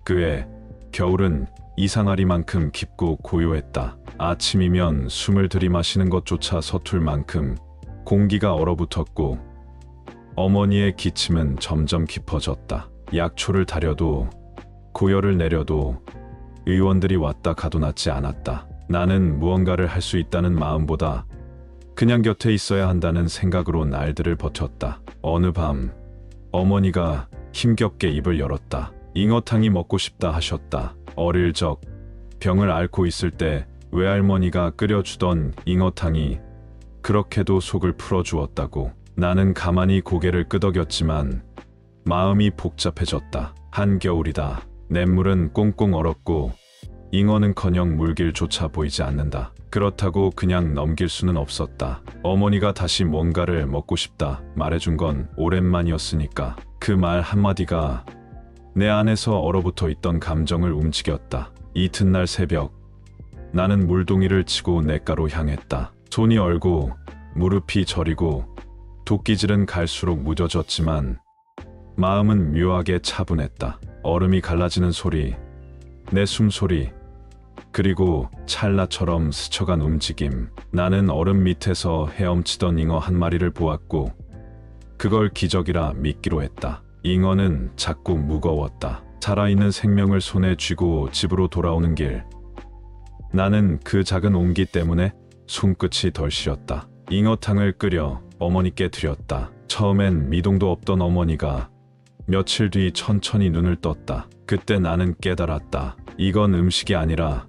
그의 겨울은 이상하리만큼 깊고 고요했다. 아침이면 숨을 들이마시는 것조차 서툴 만큼 공기가 얼어붙었고 어머니의 기침은 점점 깊어졌다. 약초를 다려도 고열을 내려도 의원들이 왔다 가도 낫지 않았다. 나는 무언가를 할 수 있다는 마음보다 그냥 곁에 있어야 한다는 생각으로 날들을 버텼다. 어느 밤 어머니가 힘겹게 입을 열었다. 잉어탕이 먹고 싶다 하셨다. 어릴 적 병을 앓고 있을 때 외할머니가 끓여주던 잉어탕이 그렇게도 속을 풀어주었다고. 나는 가만히 고개를 끄덕였지만 마음이 복잡해졌다. 한겨울이다. 냇물은 꽁꽁 얼었고 잉어는커녕 물길조차 보이지 않는다. 그렇다고 그냥 넘길 수는 없었다. 어머니가 다시 뭔가를 먹고 싶다 말해준 건 오랜만이었으니까. 그 말 한마디가 내 안에서 얼어붙어 있던 감정을 움직였다. 이튿날 새벽 나는 물동이를 치고 냇가로 향했다. 손이 얼고 무릎이 저리고 도끼질은 갈수록 무뎌졌지만 마음은 묘하게 차분했다. 얼음이 갈라지는 소리, 내 숨소리, 그리고 찰나처럼 스쳐간 움직임. 나는 얼음 밑에서 헤엄치던 잉어 한 마리를 보았고 그걸 기적이라 믿기로 했다. 잉어는 자꾸 무거웠다. 살아있는 생명을 손에 쥐고 집으로 돌아오는 길. 나는 그 작은 온기 때문에 손끝이 덜 시렸다. 잉어탕을 끓여 어머니께 드렸다. 처음엔 미동도 없던 어머니가 며칠 뒤 천천히 눈을 떴다. 그때 나는 깨달았다. 이건 음식이 아니라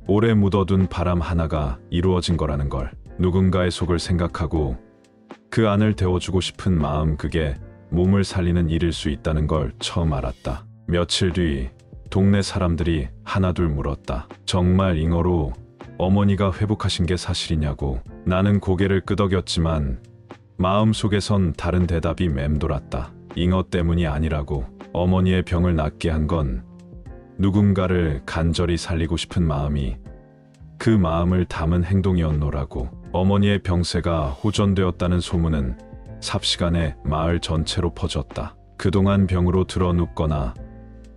오래 묻어둔 바람 하나가 이루어진 거라는 걸. 누군가의 속을 생각하고 그 안을 데워주고 싶은 마음, 그게 몸을 살리는 일일 수 있다는 걸 처음 알았다. 며칠 뒤 동네 사람들이 하나둘 물었다. 정말 잉어로 어머니가 회복하신 게 사실이냐고. 나는 고개를 끄덕였지만 마음속에선 다른 대답이 맴돌았다. 잉어 때문이 아니라고. 어머니의 병을 낫게 한 건 누군가를 간절히 살리고 싶은 마음이, 그 마음을 담은 행동이었노라고. 어머니의 병세가 호전되었다는 소문은 삽시간에 마을 전체로 퍼졌다. 그동안 병으로 드러눕거나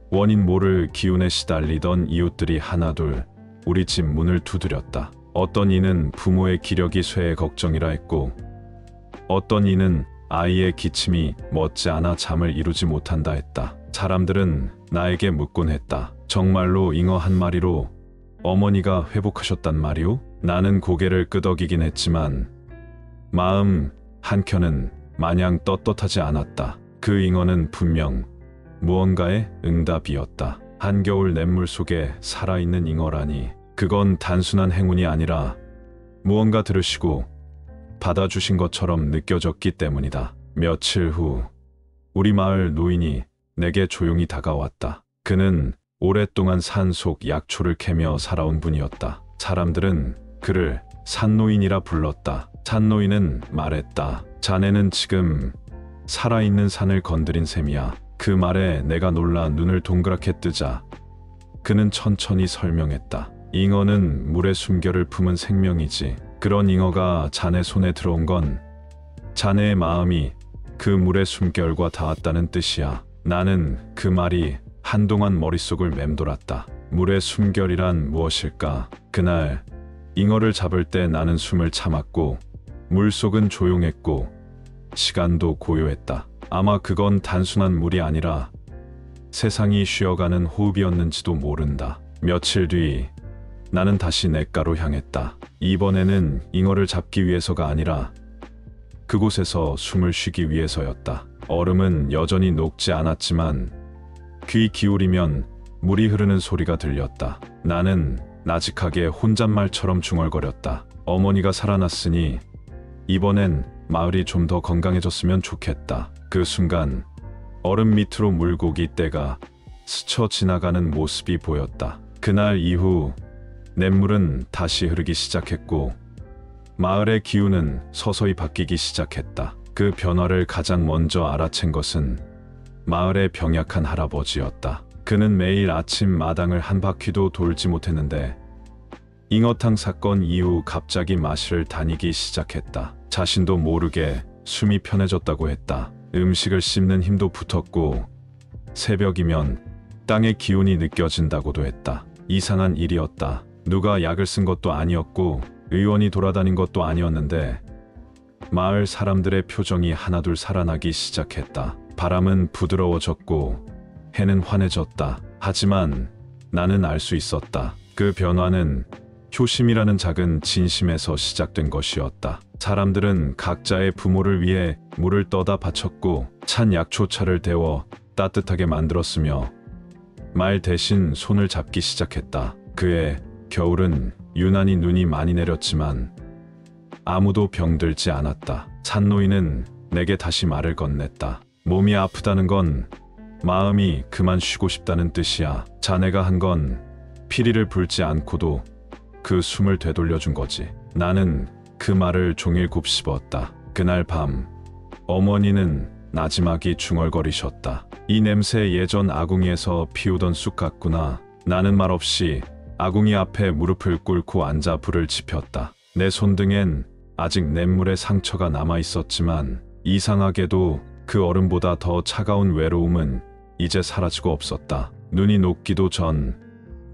원인 모를 기운에 시달리던 이웃들이 하나둘 우리 집 문을 두드렸다. 어떤 이는 부모의 기력이 쇠해 걱정이라 했고, 어떤 이는 아이의 기침이 멋지않아 잠을 이루지 못한다 했다. 사람들은 나에게 묻곤 했다. 정말로 잉어 한 마리로 어머니가 회복하셨단 말이오? 나는 고개를 끄덕이긴 했지만 마음 한켠은 마냥 떳떳하지 않았다. 그 잉어는 분명 무언가의 응답이었다. 한겨울 냇물 속에 살아있는 잉어라니, 그건 단순한 행운이 아니라 무언가 들으시고 받아주신 것처럼 느껴졌기 때문이다. 며칠 후 우리 마을 노인이 내게 조용히 다가왔다. 그는 오랫동안 산속 약초를 캐며 살아온 분이었다. 사람들은 그를 산노인이라 불렀다. 산노인은 말했다. 자네는 지금 살아있는 산을 건드린 셈이야. 그 말에 내가 놀라 눈을 동그랗게 뜨자 그는 천천히 설명했다. 잉어는 물의 숨결을 품은 생명이지. 그런 잉어가 자네 손에 들어온 건 자네의 마음이 그 물의 숨결과 닿았다는 뜻이야. 나는 그 말이 한동안 머릿속을 맴돌았다. 물의 숨결이란 무엇일까? 그날 잉어를 잡을 때 나는 숨을 참았고 물속은 조용했고 시간도 고요했다. 아마 그건 단순한 물이 아니라 세상이 쉬어가는 호흡이었는지도 모른다. 며칠 뒤 나는 다시 냇가로 향했다. 이번에는 잉어를 잡기 위해서가 아니라 그곳에서 숨을 쉬기 위해서였다. 얼음은 여전히 녹지 않았지만 귀 기울이면 물이 흐르는 소리가 들렸다. 나는 나직하게 혼잣말처럼 중얼거렸다. 어머니가 살아났으니 이번엔 마을이 좀 더 건강해졌으면 좋겠다. 그 순간 얼음 밑으로 물고기 떼가 스쳐 지나가는 모습이 보였다. 그날 이후 냇물은 다시 흐르기 시작했고 마을의 기운은 서서히 바뀌기 시작했다. 그 변화를 가장 먼저 알아챈 것은 마을의 병약한 할아버지였다. 그는 매일 아침 마당을 한 바퀴도 돌지 못했는데 잉어탕 사건 이후 갑자기 마실을 다니기 시작했다. 자신도 모르게 숨이 편해졌다고 했다. 음식을 씹는 힘도 붙었고 새벽이면 땅의 기운이 느껴진다고도 했다. 이상한 일이었다. 누가 약을 쓴 것도 아니었고 의원이 돌아다닌 것도 아니었는데 마을 사람들의 표정이 하나둘 살아나기 시작했다. 바람은 부드러워졌고 해는 환해졌다. 하지만 나는 알 수 있었다. 그 변화는 효심이라는 작은 진심에서 시작된 것이었다. 사람들은 각자의 부모를 위해 물을 떠다 바쳤고 찬 약초차를 데워 따뜻하게 만들었으며 말 대신 손을 잡기 시작했다. 그해 겨울은 유난히 눈이 많이 내렸지만 아무도 병들지 않았다. 산노인은 내게 다시 말을 건넸다. 몸이 아프다는 건 마음이 그만 쉬고 싶다는 뜻이야. 자네가 한 건 피리를 불지 않고도 그 숨을 되돌려준 거지. 나는 그 말을 종일 곱씹었다. 그날 밤 어머니는 나지막이 중얼거리셨다. 이 냄새 예전 아궁이에서 피우던 쑥 같구나. 나는 말없이 아궁이 앞에 무릎을 꿇고 앉아 불을 지폈다. 내 손등엔 아직 냇물의 상처가 남아 있었지만 이상하게도 그 얼음보다 더 차가운 외로움은 이제 사라지고 없었다. 눈이 녹기도 전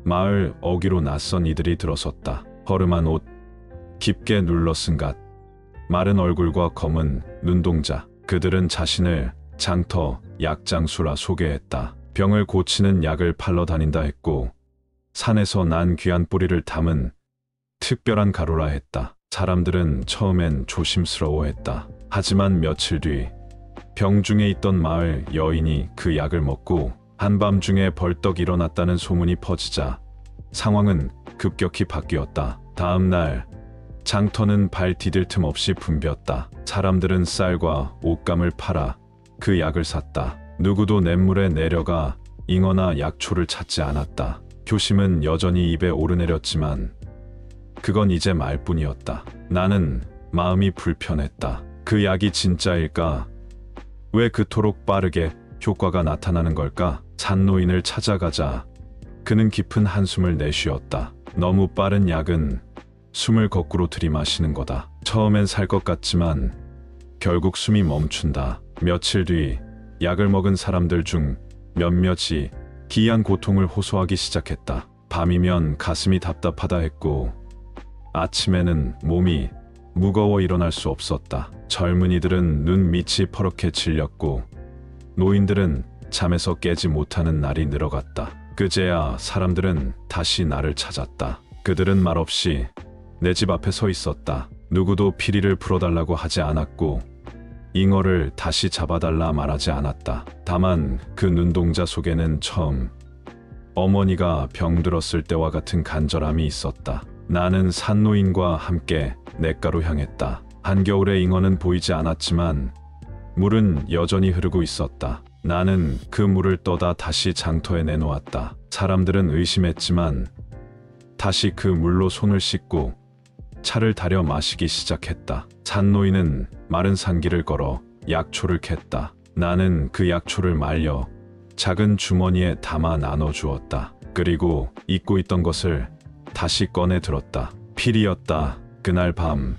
마을 어귀로 낯선 이들이 들어섰다. 허름한 옷, 깊게 눌러쓴 갓, 마른 얼굴과 검은 눈동자. 그들은 자신을 장터, 약장수라 소개했다. 병을 고치는 약을 팔러 다닌다 했고 산에서 난 귀한 뿌리를 담은 특별한 가루라 했다. 사람들은 처음엔 조심스러워했다. 하지만 며칠 뒤 병중에 있던 마을 여인이 그 약을 먹고 한밤중에 벌떡 일어났다는 소문이 퍼지자 상황은 급격히 바뀌었다. 다음 날 장터는 발 디딜 틈 없이 붐볐다. 사람들은 쌀과 옷감을 팔아 그 약을 샀다. 누구도 냇물에 내려가 잉어나 약초를 찾지 않았다. 효심은 여전히 입에 오르내렸지만 그건 이제 말뿐이었다. 나는 마음이 불편했다. 그 약이 진짜일까? 왜 그토록 빠르게 효과가 나타나는 걸까? 산노인을 찾아가자 그는 깊은 한숨을 내쉬었다. 너무 빠른 약은 숨을 거꾸로 들이마시는 거다. 처음엔 살 것 같지만 결국 숨이 멈춘다. 며칠 뒤 약을 먹은 사람들 중 몇몇이 기이한 고통을 호소하기 시작했다. 밤이면 가슴이 답답하다 했고 아침에는 몸이 무거워 일어날 수 없었다. 젊은이들은 눈 밑이 퍼렇게 질렸고 노인들은 잠에서 깨지 못하는 날이 늘어갔다. 그제야 사람들은 다시 나를 찾았다. 그들은 말없이 내 집 앞에 서 있었다. 누구도 피리를 풀어달라고 하지 않았고 잉어를 다시 잡아달라 말하지 않았다. 다만 그 눈동자 속에는 처음 어머니가 병들었을 때와 같은 간절함이 있었다. 나는 산노인과 함께 냇가로 향했다. 한겨울의 잉어는 보이지 않았지만 물은 여전히 흐르고 있었다. 나는 그 물을 떠다 다시 장터에 내놓았다. 사람들은 의심했지만 다시 그 물로 손을 씻고 차를 다려 마시기 시작했다. 산노인은 마른 산길을 걸어 약초를 캤다. 나는 그 약초를 말려 작은 주머니에 담아 나눠주었다. 그리고 잊고 있던 것을 다시 꺼내 들었다. 피리였다. 그날 밤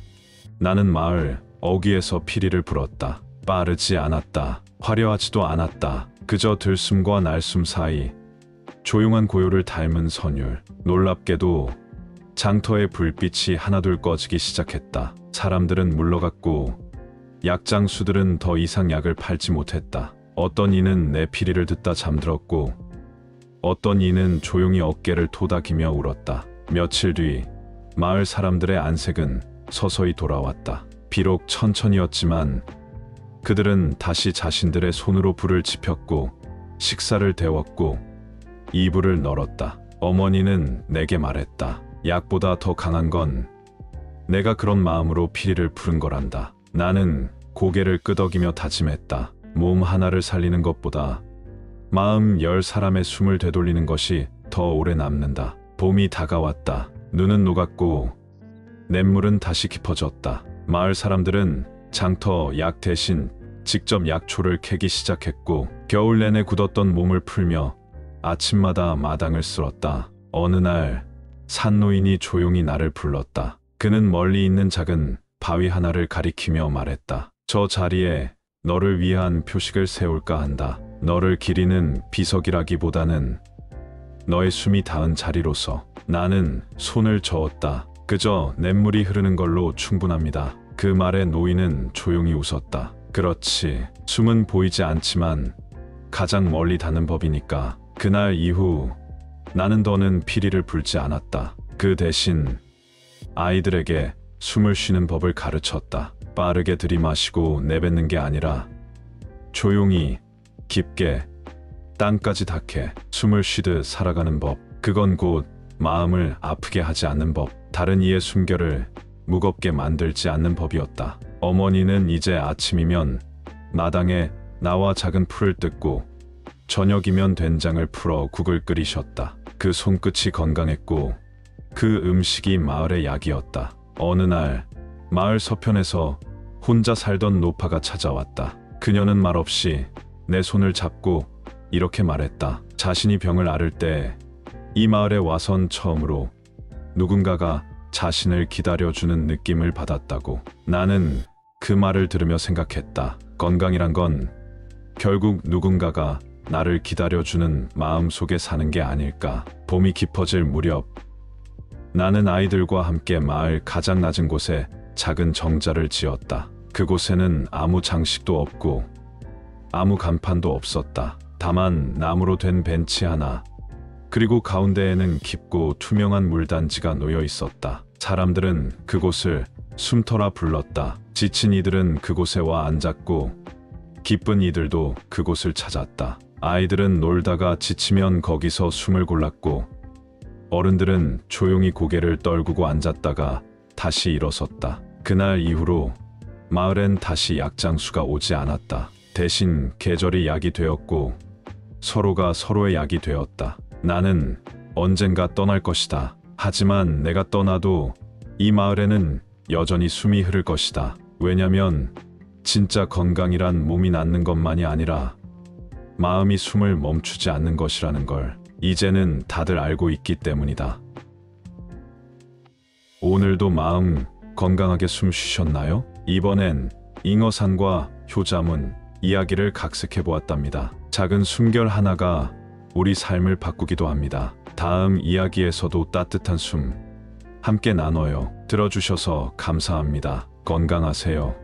나는 마을 어귀에서 피리를 불었다. 빠르지 않았다. 화려하지도 않았다. 그저 들숨과 날숨 사이 조용한 고요를 닮은 선율. 놀랍게도 장터의 불빛이 하나둘 꺼지기 시작했다. 사람들은 물러갔고 약장수들은 더 이상 약을 팔지 못했다. 어떤 이는 내 피리를 듣다 잠들었고 어떤 이는 조용히 어깨를 토닥이며 울었다. 며칠 뒤 마을 사람들의 안색은 서서히 돌아왔다. 비록 천천히였지만 그들은 다시 자신들의 손으로 불을 지폈고 식사를 데웠고 이불을 널었다. 어머니는 내게 말했다. 약보다 더 강한 건 내가 그런 마음으로 피리를 푸른 거란다. 나는 고개를 끄덕이며 다짐했다. 몸 하나를 살리는 것보다 마음 10사람의 숨을 되돌리는 것이 더 오래 남는다. 봄이 다가왔다. 눈은 녹았고 냇물은 다시 깊어졌다. 마을 사람들은 장터 약 대신 직접 약초를 캐기 시작했고 겨울 내내 굳었던 몸을 풀며 아침마다 마당을 쓸었다. 어느 날 산노인이 조용히 나를 불렀다. 그는 멀리 있는 작은 바위 하나를 가리키며 말했다. 저 자리에 너를 위한 표식을 세울까 한다. 너를 기리는 비석이라기보다는 너의 숨이 닿은 자리로서. 나는 손을 저었다. 그저 냇물이 흐르는 걸로 충분합니다. 그 말에 노인은 조용히 웃었다. 그렇지. 숨은 보이지 않지만 가장 멀리 닿는 법이니까. 그날 이후 나는 더는 피리를 불지 않았다. 그 대신 아이들에게 숨을 쉬는 법을 가르쳤다. 빠르게 들이마시고 내뱉는 게 아니라 조용히 깊게 땅까지 닿게 숨을 쉬듯 살아가는 법. 그건 곧 마음을 아프게 하지 않는 법, 다른 이의 숨결을 무겁게 만들지 않는 법이었다. 어머니는 이제 아침이면 마당에 나와 작은 풀을 뜯고 저녁이면 된장을 풀어 국을 끓이셨다. 그 손끝이 건강했고 그 음식이 마을의 약이었다. 어느 날 마을 서편에서 혼자 살던 노파가 찾아왔다. 그녀는 말없이 내 손을 잡고 이렇게 말했다. 자신이 병을 앓을 때 이 마을에 와선 처음으로 누군가가 자신을 기다려주는 느낌을 받았다고. 나는 그 말을 들으며 생각했다. 건강이란 건 결국 누군가가 나를 기다려주는 마음 속에 사는 게 아닐까. 봄이 깊어질 무렵 나는 아이들과 함께 마을 가장 낮은 곳에 작은 정자를 지었다. 그곳에는 아무 장식도 없고 아무 간판도 없었다. 다만 나무로 된 벤치 하나, 그리고 가운데에는 깊고 투명한 물단지가 놓여 있었다. 사람들은 그곳을 숨터라 불렀다. 지친 이들은 그곳에 와 앉았고 기쁜 이들도 그곳을 찾았다. 아이들은 놀다가 지치면 거기서 숨을 골랐고 어른들은 조용히 고개를 떨구고 앉았다가 다시 일어섰다. 그날 이후로 마을엔 다시 약장수가 오지 않았다. 대신 계절이 약이 되었고 서로가 서로의 약이 되었다. 나는 언젠가 떠날 것이다. 하지만 내가 떠나도 이 마을에는 여전히 숨이 흐를 것이다. 왜냐면 진짜 건강이란 몸이 낫는 것만이 아니라 마음이 숨을 멈추지 않는 것이라는 걸 이제는 다들 알고 있기 때문이다. 오늘도 마음 건강하게 숨 쉬셨나요? 이번엔 잉어산과 효자문 이야기를 각색해 보았답니다. 작은 숨결 하나가 우리 삶을 바꾸기도 합니다. 다음 이야기에서도 따뜻한 숨 함께 나눠요. 들어주셔서 감사합니다. 건강하세요.